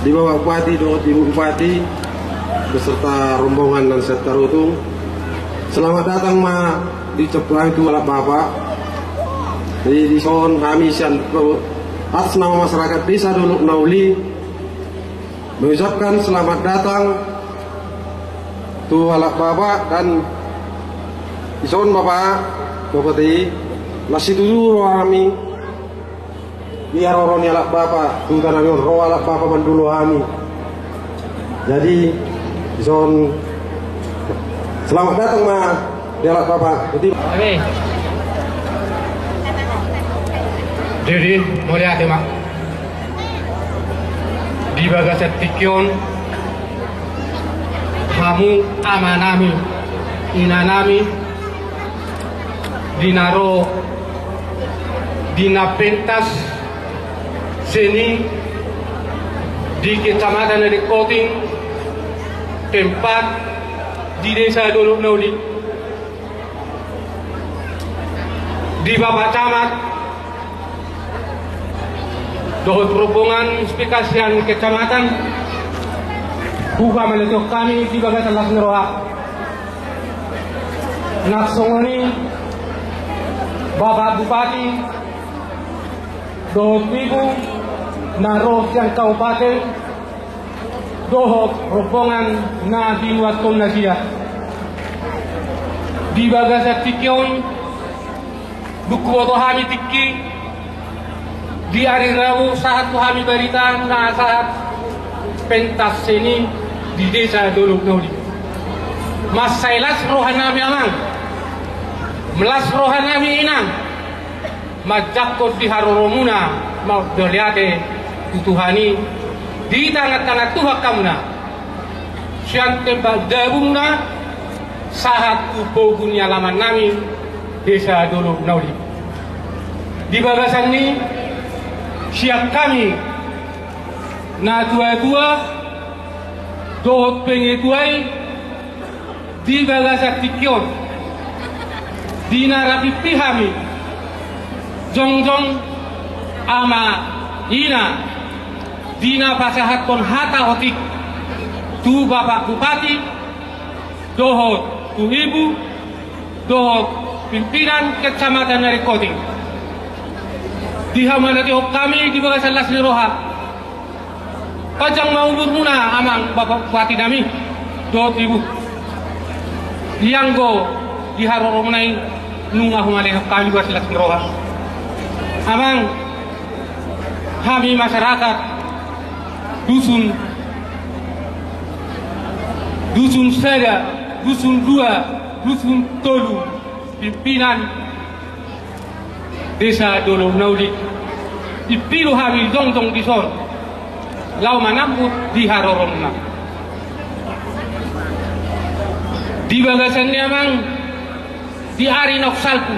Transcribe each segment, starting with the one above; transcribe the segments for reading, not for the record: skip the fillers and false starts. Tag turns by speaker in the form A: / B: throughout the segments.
A: di Bapak Bupati, Ibu Bupati, beserta rombongan dan serta rutung. Selamat datang di Cepulang itu Bapak. Di son kami atas nama masyarakat Desa Dolok Nauli mengucapkan selamat datang tu alak Bapak dan di son Bapak Bupati nasi tujuh kami biar orang alak Bapak tu tanah roh alak Bapak mandulu kami. Jadi di son selamat datang di alak Bapak.
B: Oke. Jadi mulia tema di bagaset pikion kamu amanami inanami dinaro dinapentas seni di kecamatan dari Koting tempat di Desa Dolok Nauli di Bapak Camat dohot rombongan spikasian kecamatan buka meletok kami di Bagasan Las Neroha naksongoni Bapak Bupati dohot ibu naroh yang kabupaten dohot rombongan na dinuaton nasia di Bagasan Tikion buku otohami tiki di hari Rabu saat kami berita na saat pentas seni di Desa Dolok Nauli. Mas sailas rohanami amang, melas rohanami inang, majakot di haroromuna mau doliate tutuhani di tangan-tangan Tuhan kamuna. Siang tembak dabungna saat upogun alaman nami Desa Dolok Nauli. Di bagasan ini siap kami na tua-tua dohot pengetuai di Bagasak Tikion di narapi pihami jongjong ama ina dina pasahaton hata hotik tu Bapak Bupati dohot tu Ibu dohot pimpinan kecamatan dari Koting di hamanati kami di Bagasan Las Neroha pajang mau muna amang Bapak Bupati nami dot Ibu yang go di haroromunai nunga humale kami di Bagasan Las Neroha amang kami masyarakat dusun sada dusun dua dusun tolu pimpinan Desa Dolok Nauli dipilu hamil dong di son lau manambut di haroromna di bagasannya mang di hari noksalku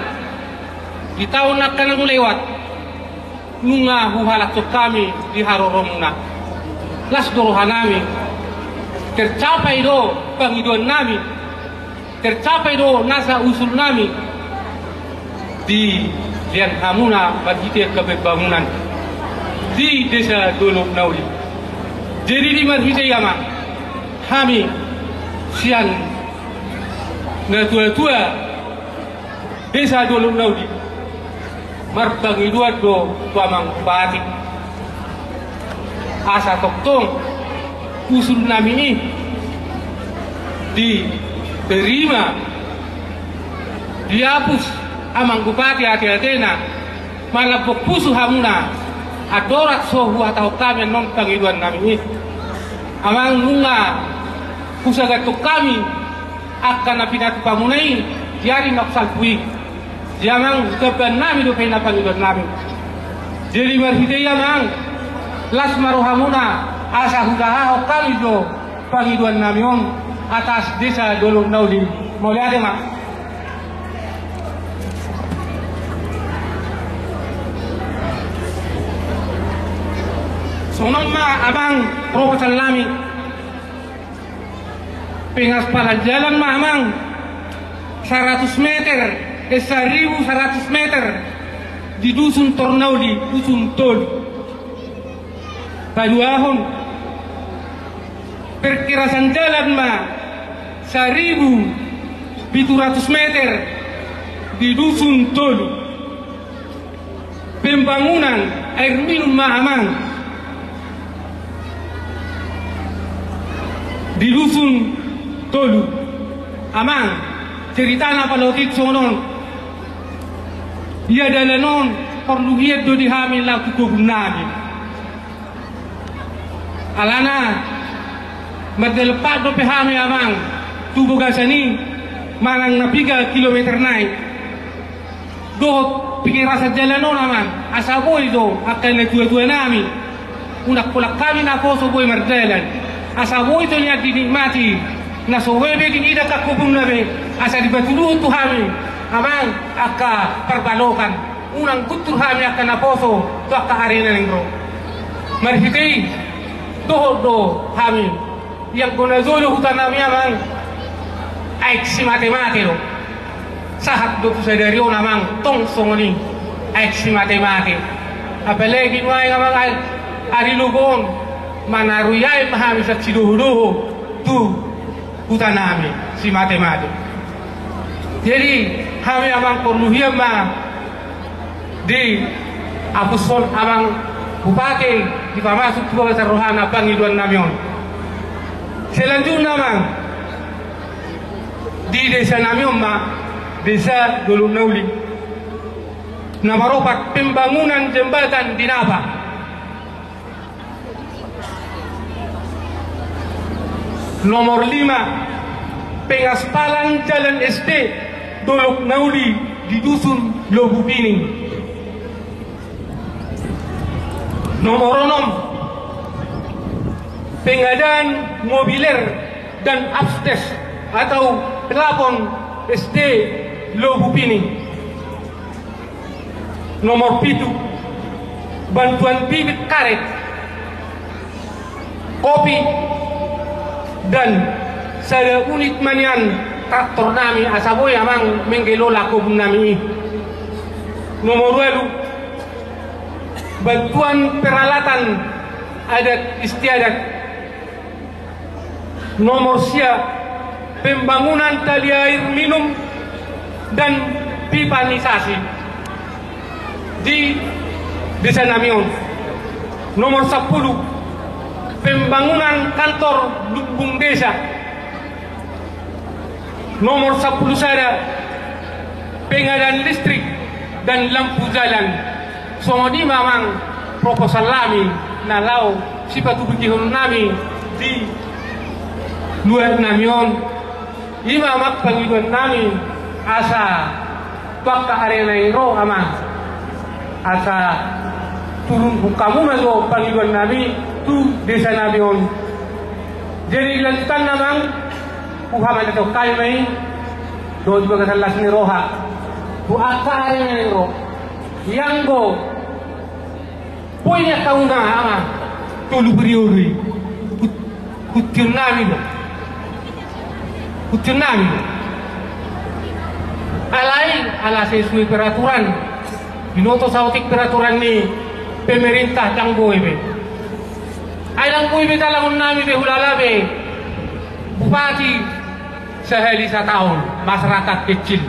B: di tahun akan lewat nunga huhalak kami di haroromna las dorohanami tercapai do pengiduan nami tercapai do nasa usul nami di lian hamuna bagi kebangunan di Desa Dolok Nauli. Jadi di marhite yama kami sian na tua-tua Desa Dolok Nauli marbangi dua do tuamang bupati asa toktong usul nami ini diterima dihapus amang bupati hati-hatina malabok pusu hamuna adorat sohu atau kami non pengiduan kami ini amang nunga kusagatuk kami akan napinatu pamunai jadi noksal pui jamang keban nami do pena pengiduan kami jadi marhidaya mang las maruhamuna asa hudaha kami do pengiduan kami on atas Desa Dolok Nauli mau lihat mak sonong abang proposal lami pengaspalan jalan amang 100 meter 1100 meter di dusun Tornauli dusun Tol Paduahon perkirasan jalan mah 1.700 meter di Dusun Tolu. Pembangunan air minum mah amang di Dusun Tolu amang ceritana palotit sonon ia dalanon perlu hiat do dihamil laku kubunagi alana madelepat do pehami amang tubuh gasani manang na 3 kilometer naik do pikir rasa jalanon amang asaboy do akan na tua-tua nami unak pulak kami na poso boy marjalan asaboy do niya dinikmati na sohebe kinida kakubung nabe asa dibatulu tuhami amang aka perbalokan unang kutur hami akan na poso to aka arena nengro marhitei doho do hami yang gonazolo hutan nami amang aik si mate-mate do sahat do kusadario namang tong songoni aik si mate-mate apalagi nuay amang ari lugon manaruyay mahami sa siduhuduho tu hutan nami si mate-mate. Jadi kami amang perluhiam mah di apuson amang bupati di pamasuk tuwa sa rohana Pangiluan namion. Selanjutnya mang di desa namion mah desa Dulu Nauli na maropat pembangunan jembatan di Napa. Nomor 5 pengaspalan jalan SD Dolok Nauli di Dusun Lobupining. Nomor 6 pengadaan mobiler dan abstes atau pelapon SD Lobupining. Nomor 7 bantuan bibit karet, kopi dan sada unit manian traktor nami asaboy amang menggelola kebun nami. Nomor 2 bantuan peralatan adat istiadat. Nomor siap pembangunan tali air minum dan pipanisasi di desa Namion. Nomor 10 pembangunan kantor Lubung Desa. Nomor 10 sada pengadaan listrik dan lampu jalan. Semua di mamang proposal kami nalau sifat ubikihun nami di luar Namion. Imamak Pangiluan nami asa bakka arena iro ama asa turun bukamu nazo Pangiluan nami tu desa Namion. Jadi lanjutan namang Muhammad atau kalmai do juga kasalas ni roha tu akare ni ro yanggo punya kauna ama tulu priori kutunami do alai ala sesuai peraturan binoto sautik peraturan ni pemerintah tanggo ibe ailang ko ibe talangon nami be hulalabe bupati sehari 1 tahun masyarakat kecil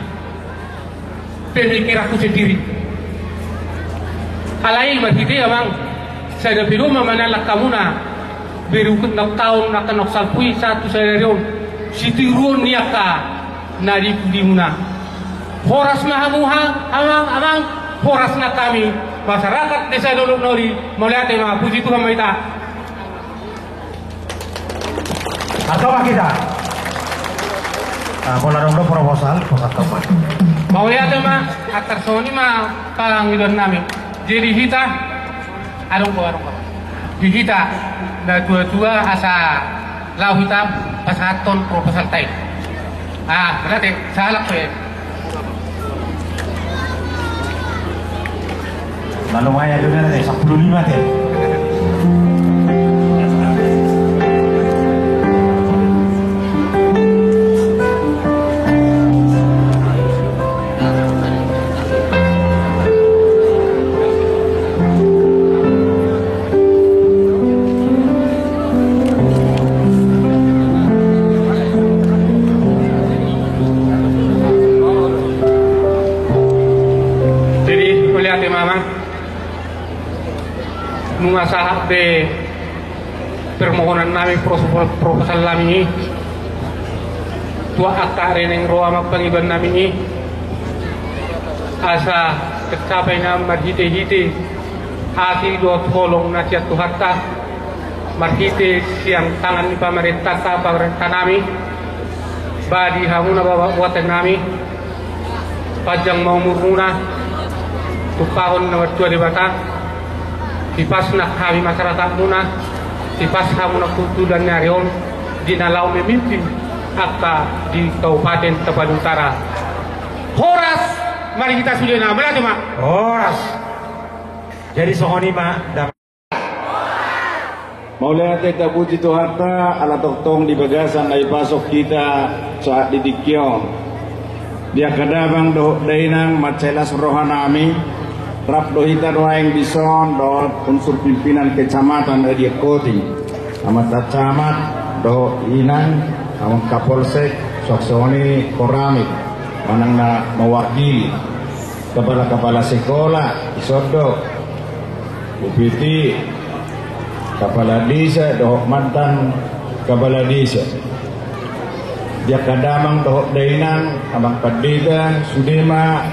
B: pemikir aku sendiri alai berhiti amang saya biru memanalak kamuna berukut 6 tahun akan noksalpui satu saya rion sitirun niaka nari pudimuna horas mahamuha amang horas na kami masyarakat desa Dolok Nauli melihat ma puji Tuhan maita
C: atau kita bola dong proposal topat
B: mau lihat mah akar soni mah Pangiluan nami jadi hita arung di hita da tua asa lau hitam pasaton proposal tai berarti salah ya
C: lalu maya juga nih 15 deh
B: nungasahak de permohonan namin proposal namin tua akta reneng roa magpangiban namin asa tercapai na marhite-hite ati do tolong na siya tuhatta marhite siyang tangan ni pamarintah sa pamarintah namin badi hamuna babawatan namin pajang mau muna tupahon na wadua di bata tipas na kami masyarakat muna tipas hamuna kutulan nyarion dinalau memimpin akta di Kabupaten Tapanuli Utara. Horas, mari kita sudah nama lah cuma.
C: Horas. Jadi songoni mak.
D: Maulana kita puji Tuhan ta ala toktong di bagasan ay pasok kita saat di dikyo. Dia kadabang do dainang matcelas rohanami rap dohita doaing bison do unsur pimpinan kecamatan dari Koti. Amat camat do inang amat kapolsek soksoni koramik manang na mewakili kepala sekolah isodo bupiti kepala desa dohok mantan kepala desa dia kadamang dohok dainang abang padida sudema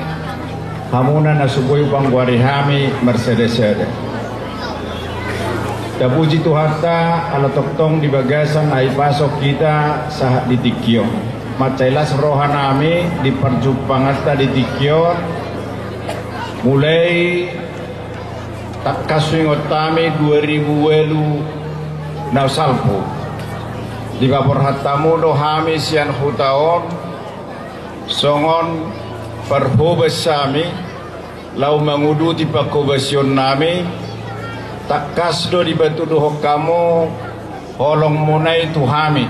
D: hamuna nasuboy pangwari hami Mercedes Puji Tuhan ta ala toktong di bagasan ay pasok kita sa di Tikyo macailas rohanami di perjumpaan ta di Tikyo mulai tak kaswingot tami 2000 na salpo di kapor hatamu do hami sian hutaon songon perhubes sami lau mengudu di pakobasyon nami tak kasdo di batu dohok kamu holong munai tuhami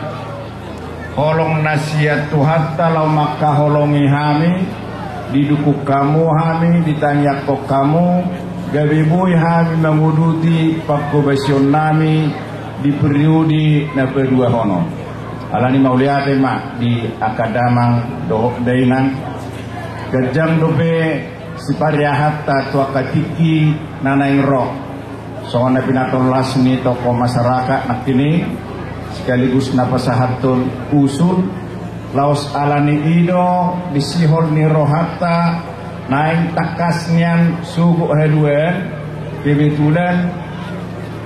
D: holong nasihat Tuhan lau maka holongi hami didukuk kamu hami ditanyak kok kamu gabibui hami menguduti pakobasyon nami di periode na berdua hono alani mauliate mak di akadamang dohok dainan kejang dobe sipariahat ta tua katiki nanaing roh soalnya pinatol lasmi toko masyarakat nak kini sekaligus napasahatun usul laos alani ido disihol ni rohata naing takasnian suku heduen kebetulan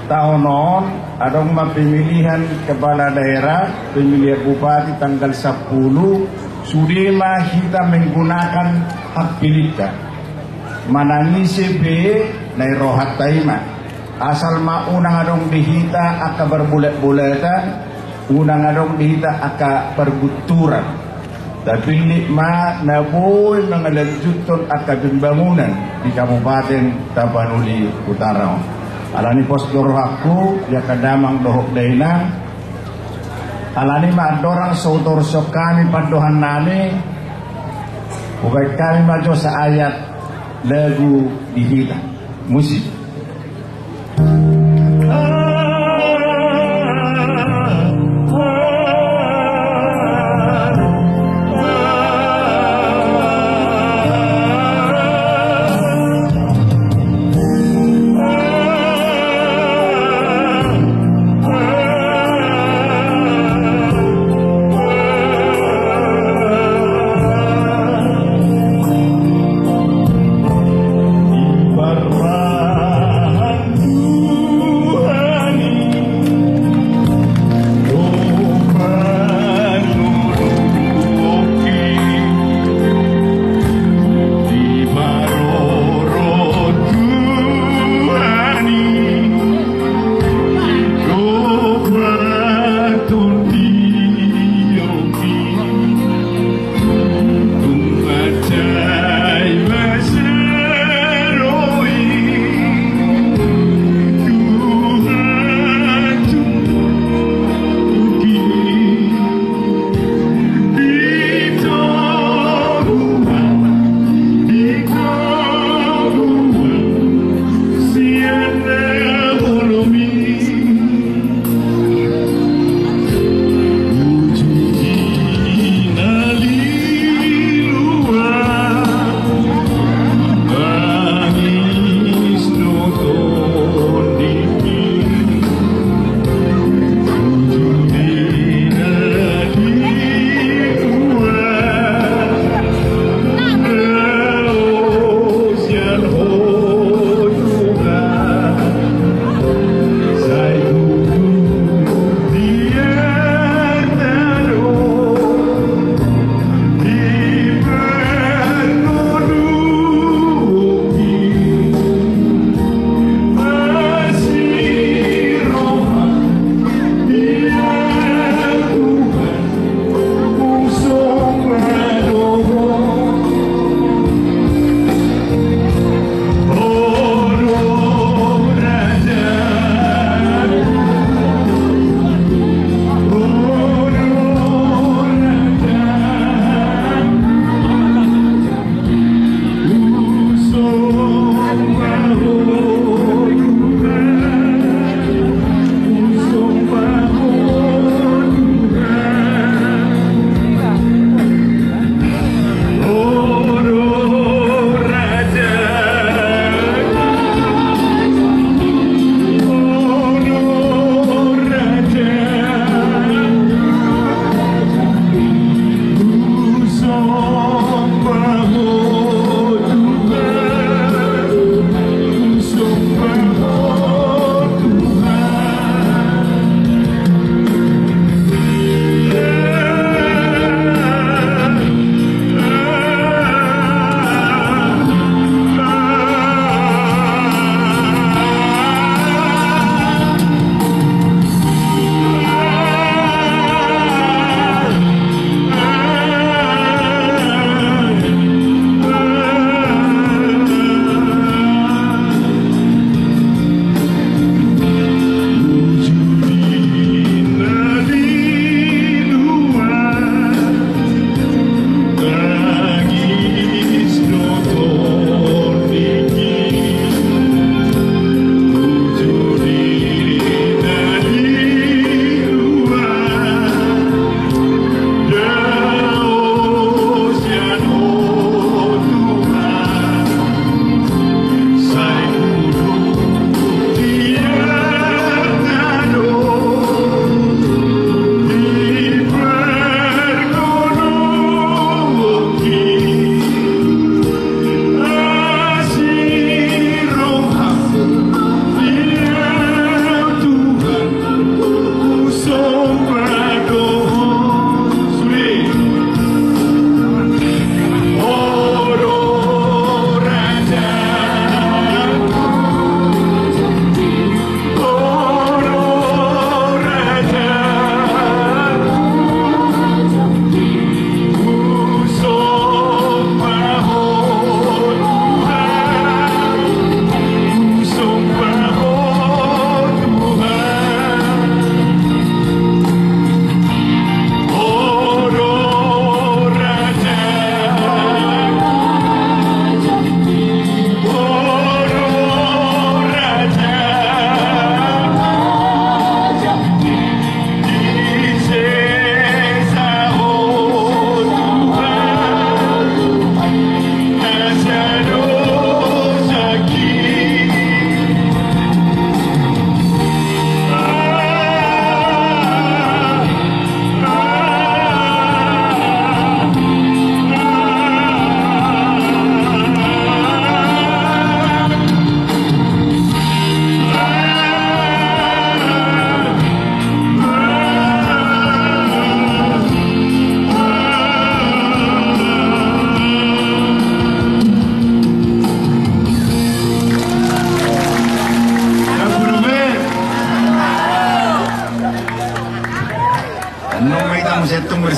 D: tahunon adong pemilihan kepala daerah pemilihan bupati tanggal 10 sudema kita menggunakan hak pilih manangi CB nai rohata ima asal ma unang adong dihita aka berbulet-buletan unang adong dihita aka berguturan tapi nikma naboy mengelanjutkan aka pembangunan di Kabupaten Tapanuli Utara alani pos dorohaku ya kadamang dohok dainang alani ma dorang sautor sokami padohan nami bukai kami majo sa ayat lagu dihita musik
E: Barra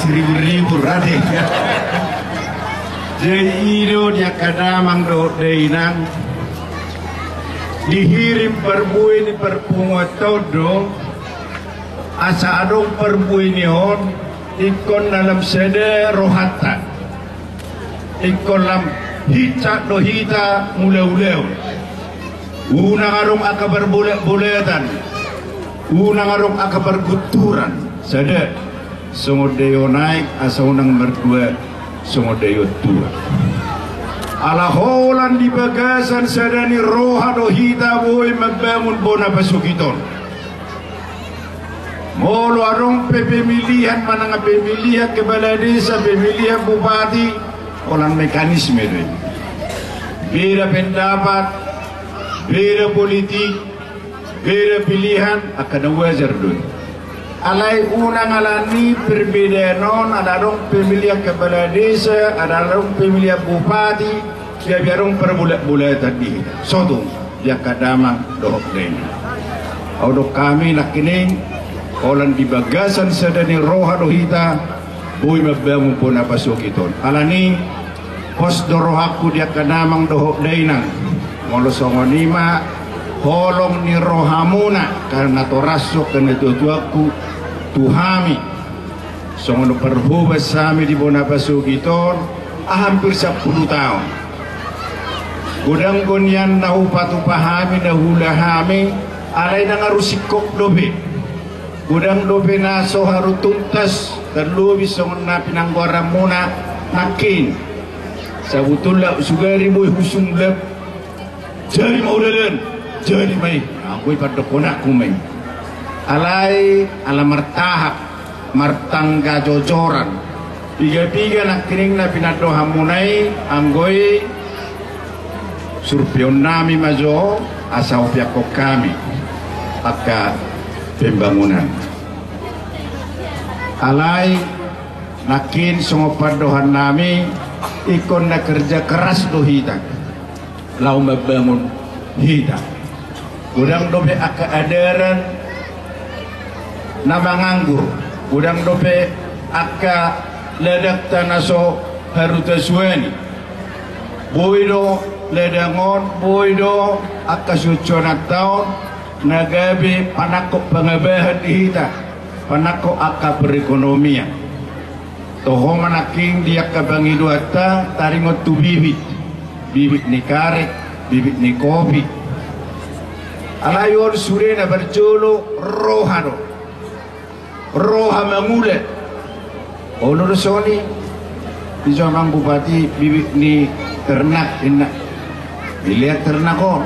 D: seribu-ribu raden. Jadi itu dia kadamang do deinang dihirim perbuin perpungut todo asa adong perbuin yon ikon dalam sede rohatan ikon lam hita do hita muleu-leu unang arong akabar bulet-buletan unang arong akabar guturan sede songodeyo naik asa unang merdua songodeyo tua ala holan di bagasan sadani roha do hita boy magbangun bona pasukiton molo arong pemilihan mananga pemilihan kepala desa pemilihan bupati olan mekanisme do beda pendapat beda politik beda pilihan akan wajar do alai unang alani perbedaan non ada dong pemilihan kepala desa ada dong pemilihan bupati dia biarong perbulat-bulat tadi sotung dia kadamang dohok deni audok kami nakining olan di bagasan sadani roha dohita boy magbangun po na pasok ito alani pos dorohaku dia kadamang dohok deni ngolosongonima holong ni rohamuna karena torasok karena tuaku tuhami songono perhubas sami di bona pasukiton hampir 10 tahun gudang gonyan nahu patu pahami nahulahami alay na nga rusikok dobe gudang dobe na so harutuntas terlubi songon na pinanggoram muna nakin sa butula sugari boy husung lep jadi maulalan jadi may ako'y padokonak kumay alay ala martahak martangga jojoran piga-piga nak kining na pinadoha munay anggoy surpion nami majo asa upiako kami pagka pembangunan alay nakin sungopadohan nami ikon na kerja keras do hita lau mabangun hita gudang dobe aka adaran nama nganggur gudang dobe aka ledak tanaso haruta sueni boido ledangon boido aka suconak taon nagabi panako pangabahan dihita panako aka perekonomian toho manaking dia kabangi duata taringot tu bibit ni karet bibit ni kopi alayon surena berjolo rohano roha mangulet olor soni bisa mang bupati bibit ni ternak inna dilihat ternak ko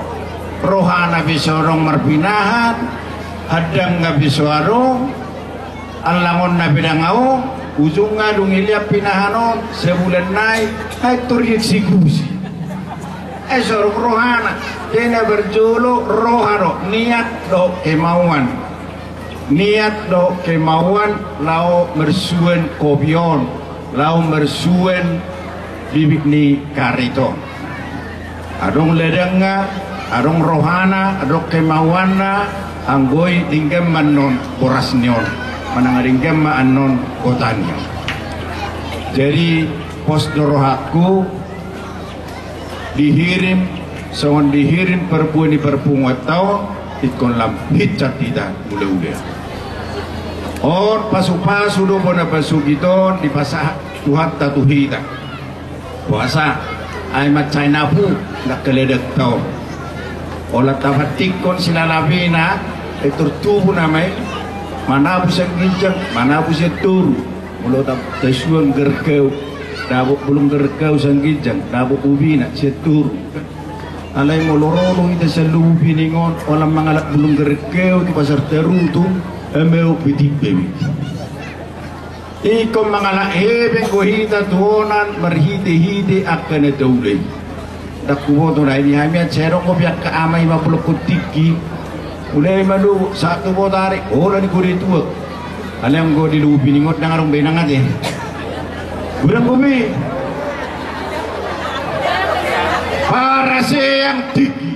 D: roha na bisorong marpinahan hadang nga bisorong alangon na bidangao ujung nga dungiliap pinahanon sebulan naik ay turiyak sigusi sorong rohana kena berjolo rohano niat do kemauan lau mersuen kopion lau mersuen bibik ni kariton adong ledanga adong rohana adong kemauanna anggoy tinggam manon borasnion manangaringgam maanon kotanya jadi pos dorohaku dihirim songon dihirim perpuan perpungat tahun ikon lam hitcat tidak mudah-mudah or pasu-pasu do bona pasugiton di pasah tuhat tatu hita puasa ay macay na po nakaledak tahun olah tafatikon sila labina turtubo na may manapos ang ginjang manapos ang turu mulo tasuang gerkew dabo belum gerkau sanggijang dabo ubina setur alay mo lorolo ita sa lubi ningon olam mangalak belum gerkau di pasar terutu emeu pitik bebi iko mangalak hebeng ko hita tuonan marhite-hite akan daulay dakubo to na ini hamia cerong ko biak kaamay mapulok kutiki ulay malu satu botari ola ni kuritua alam ko di lubi ningot nangarong benangat eh Gudang bumi para yang tinggi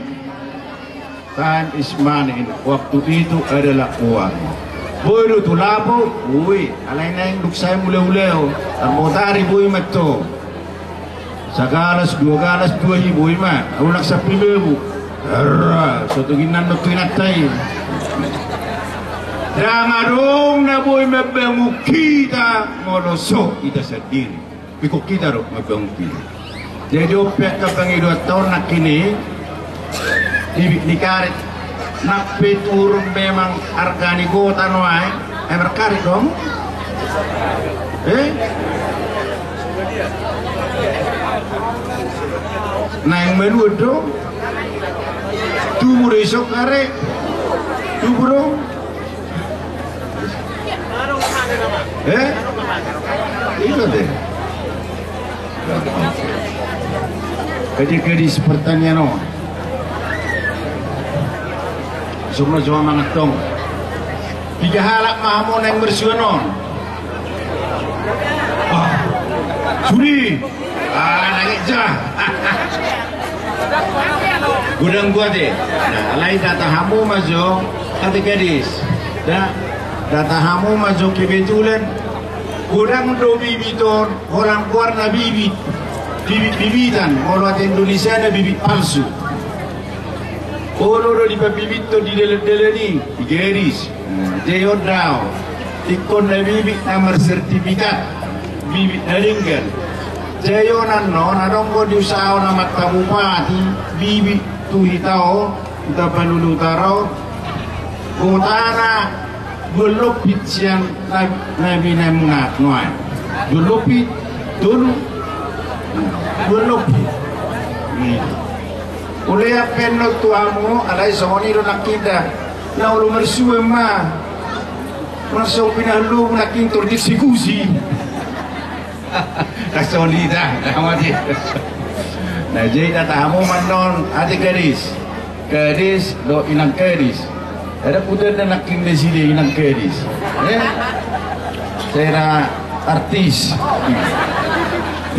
D: time is money waktu itu adalah uang Boy do tulapo, boy. Alay na yung luksay mula-ulaw. Armotari boy mato. Sa galas, 2 galas, 2 boy ma. Unak sa pilebu. Arra, so tuginan no tinatay. Dangarong na boy mabangu kita molosok kita sendiri. Biko kita ro mabangu kita. Jadi opek ka pangido tahun nak kini di karet. Nakpe turun memang argani kota noai, berkarit dong. Nah yang menurut dong, tubuh esok kare, tubuh dong. Itu deh. Kedis pertanyaan no. Semua mangat dong. 3 halak mahamon yang bersuanon. Suri. Nangis jah. Gudang gua deh. Nah, lain data hamu majo kata gadis. Data hamu majo kebetulan gudang do bibiton orang warna bibit. Bibit-bibitan. Kalau di Indonesia ada bibit palsu. Oro di pabibito di dele-dele di Geris, Jayon daw, ikon na bibit nomor sertifikat, bibit na ringgan. Jayonan no, nadong ko di usahaw na matabupati, bibit tuhitaw, kita panulutaraw, kutana, gulupit siyang nabinamunat noan. Gulupit, dulu, gulupit. Ulay penno tuamu alay songoni ro nakita na ulo mersuwe ma masuk pinalu nakintor diskusi kasoni dah amati nah jadi tamu manon ade gadis do inang gadis ada putar dan nakin deside inang gadis saya artis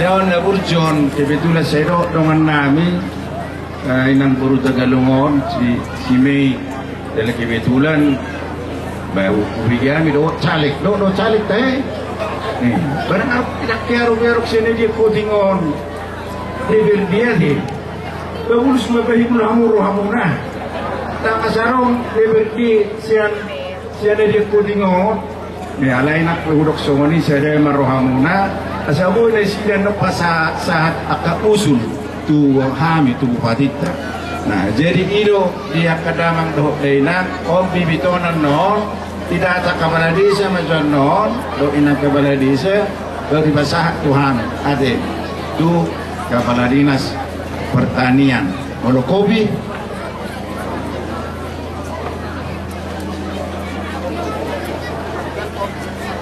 D: Leon na burjon kebetulan saya dengan nami inang puro Tagalongon si May dala kebetulan baru kubigami do calik teh barang apa tidak kero sini dia kodingon level dia deh bagus mabahibul hamuna tak kasarong level dia sian dia kodingon alay nak udok songoni saya marohamuna asaboy na sila no pasahat akausul tu hami tu bupatita. Nah, jadi itu dia kadamang doh deinan om bibitonan non tidak ada kepala desa macam non do ina kepala desa dari basah Tuhan ada tu kepala dinas pertanian Molokobi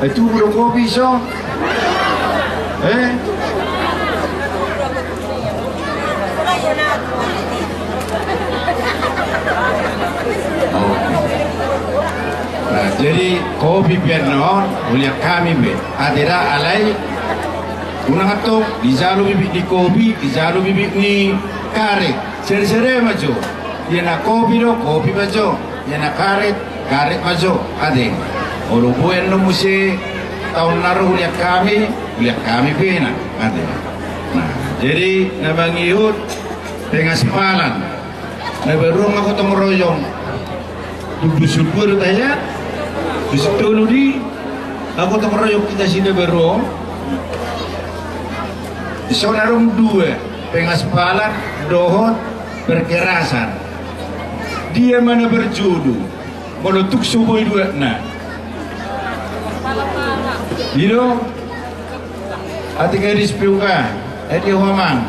D: itu Molokobi so Nah, jadi kopi pernon uliak kami be adera alai unang ato dizalu bibit di kopi dizalu bibit ni karet sere majo dia na kopi do kopi majo dia na karet majo ade olo buen no musi tahun naru uliak kami pena ade nah jadi nabangiut dengan sepalan naberung aku tong royong duduk tanya dulu di aku tong royong kita sini berong sonarong 2 pengaspalan dohot berkerasan dia mana berjodoh molotuk subuh 2 na dino ati garis piuka edi homang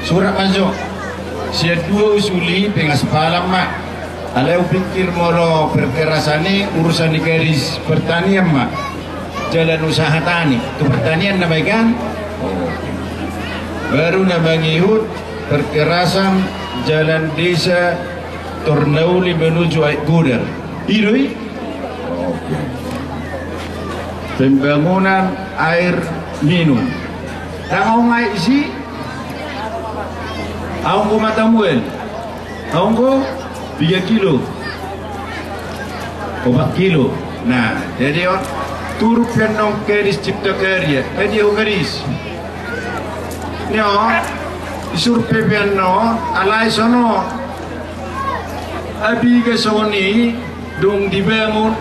D: surat masuk siya 2 usuli pengaspalan mak Alau pikir moro perkerasani urusan di garis pertanian mak jalan usaha tani ke pertanian nabaikan baru nabangihut perkerasan jalan desa Tornauli menuju Aikuder Irui pembangunan air minum tangau ngai isi aungku matamuel aungku 3 kilo 4 kilo Nah, jadi turut yang keris cipta karya, dia keris. Nyo, survei piano, alai sono, abi ke soni, dong dibangun,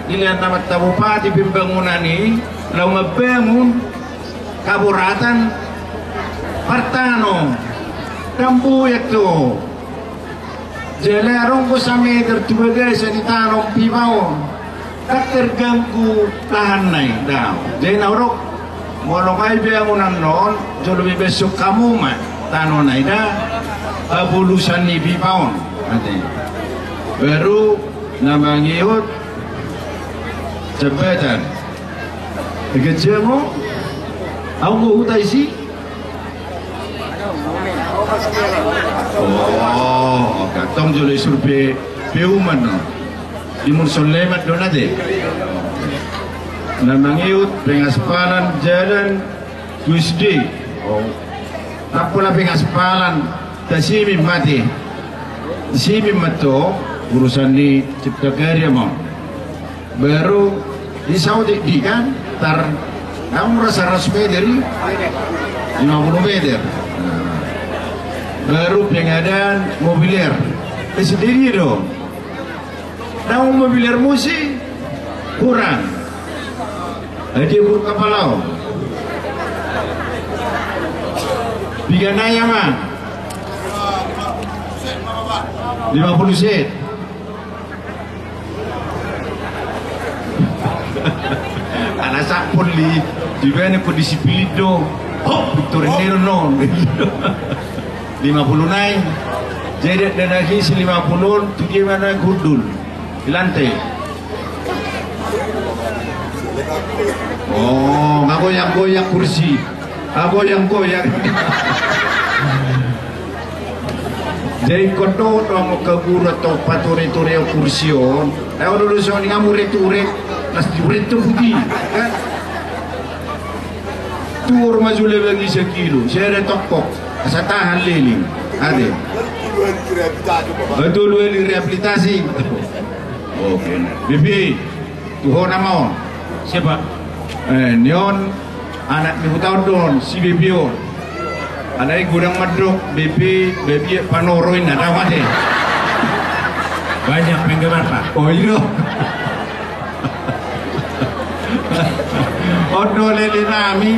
D: dilihat nama bupati pembangunan ini, lalu ngebangun kaburatan Partano, Dampu itu. Jalan ko sa meter tubaga sa nitanong pipaw terganggu lahan na daw. Jadi naurok mono kay biya mo nan noon so lebih besok kamu mah tano na ida abulusan ni pipaw ate. Baru namangiyot jabatan. Kerja mo aku utay si oh, katong jole survei peuman no. Imur solemat do nade. Namangiut pengaspalan jalan Tuesday. Oh. Tapola pengaspalan tasimi mati. Simi mato urusan di cipta karya mo. Baru di Saudi di kan tar kamu rasa meter 50 meter. Baru pengadaan mobiler sendiri dong. Nah mobiler musik kurang. Dia ukur kapalau. Biganaya mah 50 set. Anak sapun di mana disiplin dong. Oh, Victorinero non. 50 naik jadi dan lagi 50 itu gimana gundul di lantai. Oh nggak goyang-goyang kursi, goyang-goyang. Jadi koto dong ke guru atau paturi-turi kursi on kalau dulu soalnya ngamure-ture nas diuret tuh putih kan tur maju lagi sekilo saya ada tokok asa tahan liling ada betul rehabilitasi. Oke bibi tuhon namon siapa nion anak ibu tahun don si bibio anak gudang madruk bibi panoroin ada mati
C: Banyak penggemar Pak.
D: oh iya odo lele nami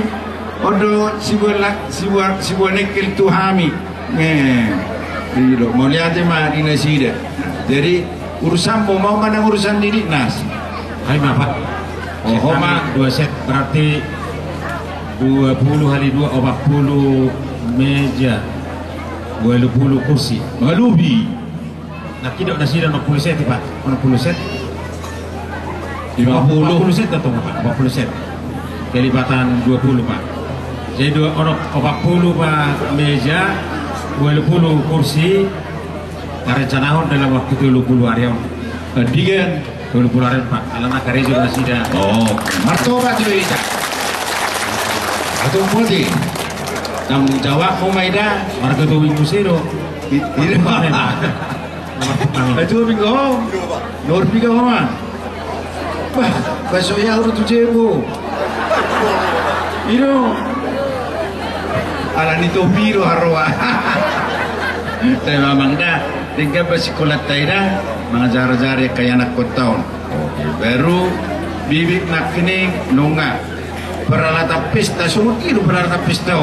D: odo sibuan nekil tuhami mau lihat mah di nasida. Jadi urusan mau mana urusan didik nas.
C: Hai Pak.
D: Oh homa
C: 2 set berarti 20 kali 2 40 meja 20 kursi.
D: Malubi.
C: Nah kita udah sida 60 set Pak. 60 set
D: 50
C: set atau Pak? 40 set. Kelipatan 20 Pak. Jadi 40 Pak meja 20 kursi karencanahon dalam waktu 30 hari.
D: Digan
C: 20 hari Pak. Alana karejo na sida.
D: oh martoba tuh ini. Atau putih. Tanggung jawab Umaida
C: Marga tuwing musero.
D: ini mah. Itu bingung. Nur bingung mah. Bah, besoknya harus 7.000. Ino. Ala nito biro harwa. Tema mangda tinggal basikulat taida mga jara-jara kaya anak kotaon. Oke, baru bibik nak kini nunga. Peralatan pesta sumut itu peralatan pesta.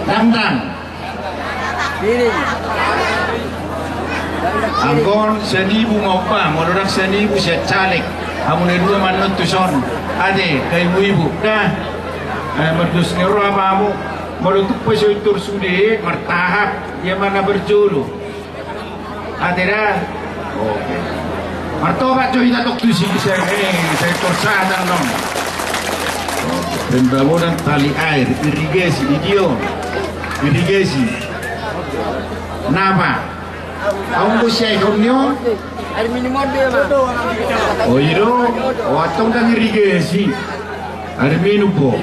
D: Dandang. Angkon 1,000 mau pa, modorak 1,000 siya caleg. Amun dua manot tuson. Ade, kay ibu dah. Merdus ngero apa amu? Menutup pasal tur sude martahap dia mana berjulu. Ade dah. Oke. Martoba coy datok tu si saya tur sadang dong. Pembangunan tali air, irigasi, idiom. Irigasi. Napa? Ang busya ikonyo? Oh iro, watong kang irigasi. Arminu po.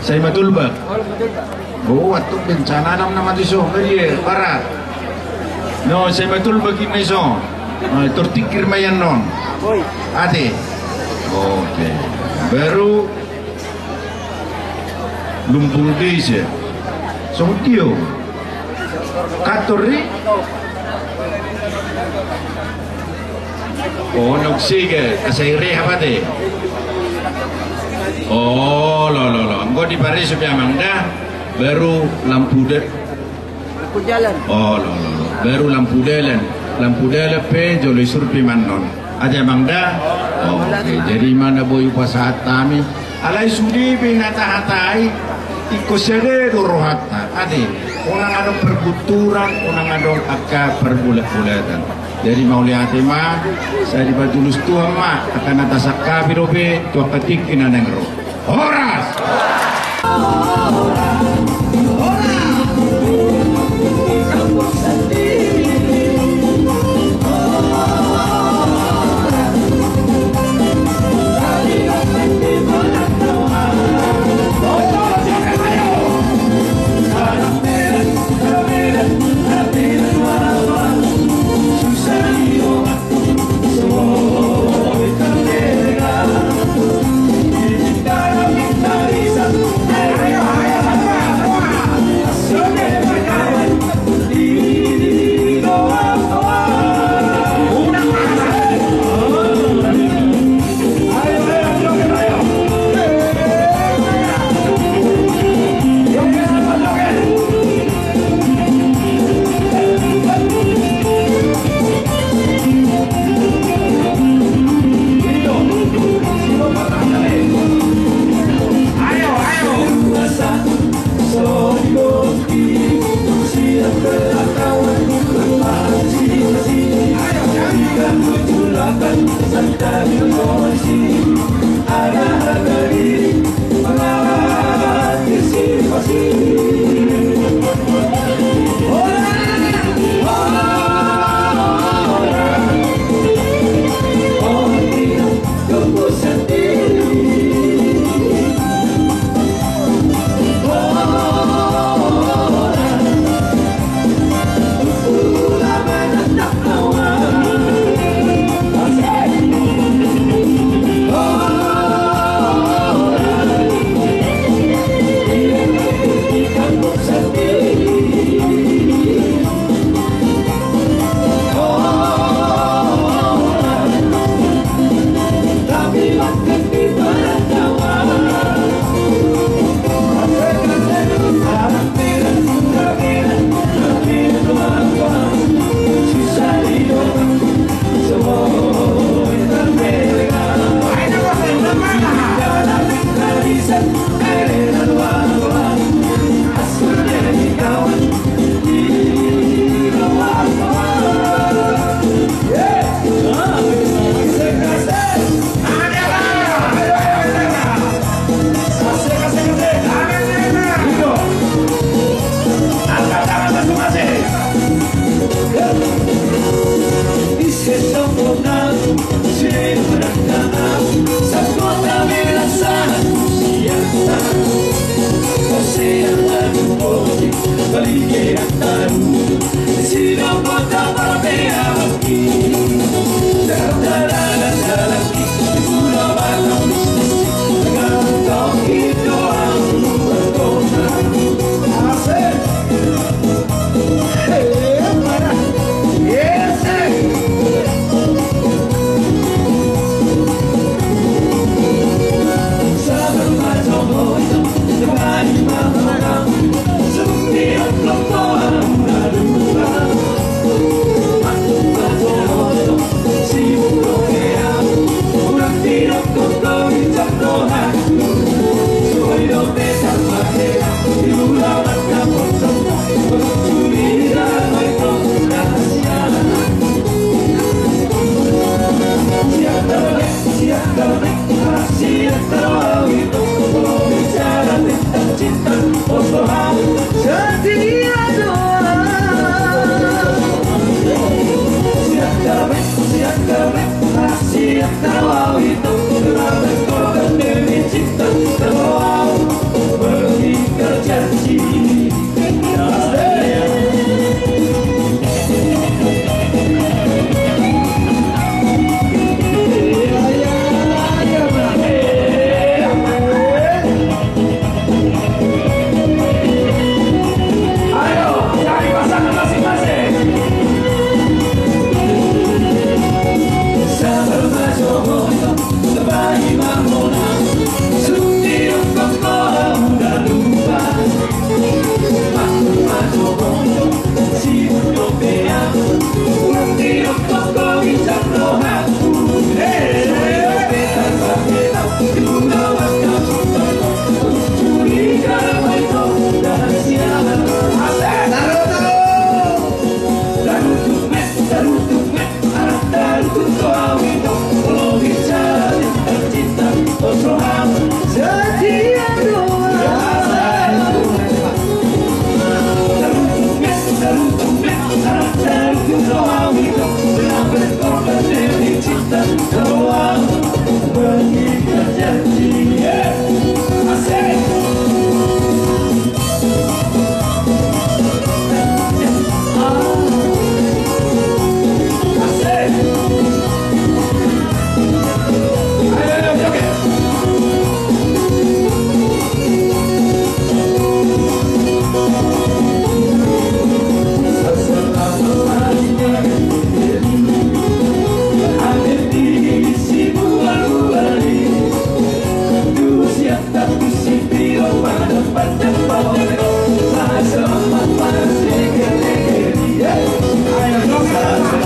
D: Saya matulbak. Oh, watong bencana nam naman iso. Kaya, para. No, saya matulbak in iso. Tertikir mayan non. Ate. Oke. Baru lumpung desa. Sotio. Katori. Oh, noksiga. Kasaire apa deh? Oh, lo. Engkau di Paris supaya mangda. Baru lampu jalan. Oh, lo. Baru lampu jalan pe joloi surpi manon. Aja mangda. Oh, okay. Jadi mana boy pasahat kami. Alai sudi binata-hatai ikosere rohata. Ade, unang ada perbuturan, unang ada akka perbulat-bulatan. Jadi mau lihat mah saya dibatulus Tuhan mah akan atas akabi robe tua ketik inaneng roh. Horas.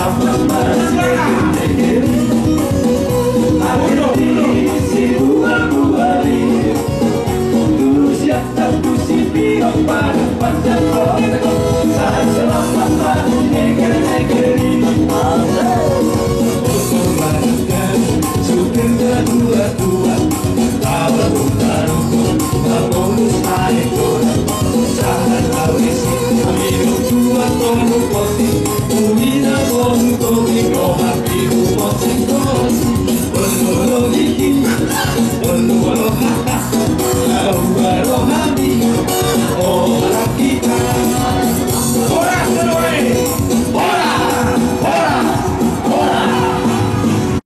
E: Muhammad